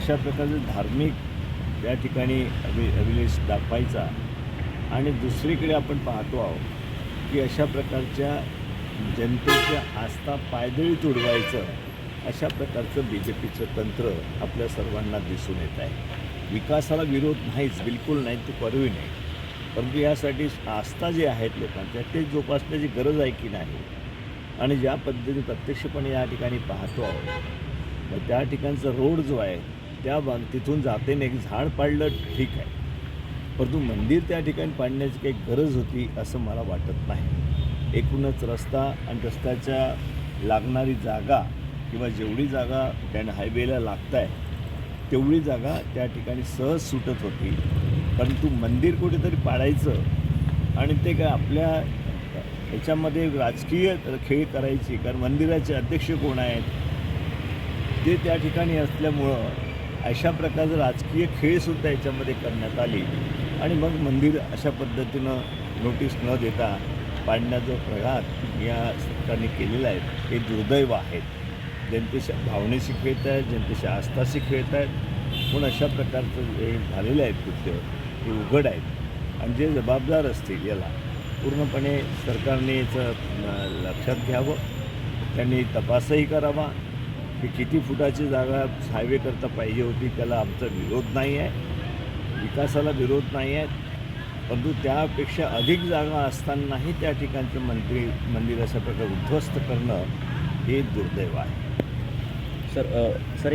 अशा प्रकारचे धार्मिक त्या ठिकाणी अभिलेष दाखवायचा आणि दुसरीकडे आपण पाहतो आहोत की अशा प्रकारच्या जनतेच्या आस्था पायदळी तुडवायचं अशा प्रकारचं बी जे पीचं तंत्र आपल्या सर्वांना दिसून येत आहे। विकासाला विरोध नाहीच, बिलकुल नाही, तो करूही नाही, परंतु यासाठी आस्था जी आहेत लोकांच्या ते जोपासण्याची गरज आहे की नाही। आणि ज्या पद्धतीने प्रत्यक्षपणे या ठिकाणी पाहतो आहोत मग त्या ठिकाणचा रोड जो आहे त्या तिथून जाते एक झाड पाडलं ठीक आहे, परंतु मंदिर त्या ठिकाणी पाडण्याची काही गरज होती असं मला वाटत नाही। एकूणच रस्ता आणि रस्त्याच्या लागणारी जागा किंवा जेवढी जागा त्या हायवेला लागत आहे तेवढी जागा त्या ठिकाणी सहज सुटत होती, परंतु मंदिर कुठेतरी पाडायचं आणि ते काय आपल्या ह्याच्यामध्ये राजकीय खेळ करायची, कारण मंदिराचे अध्यक्ष कोण आहेत ते त्या ठिकाणी असल्यामुळं अशा प्रकारचं राजकीय खेळसुद्धा याच्यामध्ये करण्यात आली आणि मग मंदिर अशा पद्धतीनं नोटीस न देता पाडण्याचा प्रघात या सरकारने केलेला आहे हे दुर्दैव आहे। जनतेच्या भावनेशी खेळत आहेत, जनतेच्या आस्थाशी खेळत आहेत, म्हणून अशा प्रकारचं जे झालेलं आहे कृत्य हे उघड आहेत आणि जे जबाबदार असतील याला पूर्णपणे सरकारने याचं लक्षात घ्यावं, त्यांनी तपासही करावा की किती फुटाची जागा हायवेकरता पाहिजे होती। त्याला आमचा विरोध नाही आहे, विकासाला विरोध नाही आहे, परंतु त्यापेक्षा अधिक जागा असतानाही त्या ठिकाणचं मंदिर अशा प्रकारे उद्ध्वस्त करणं हे दुर्दैव आहे। सर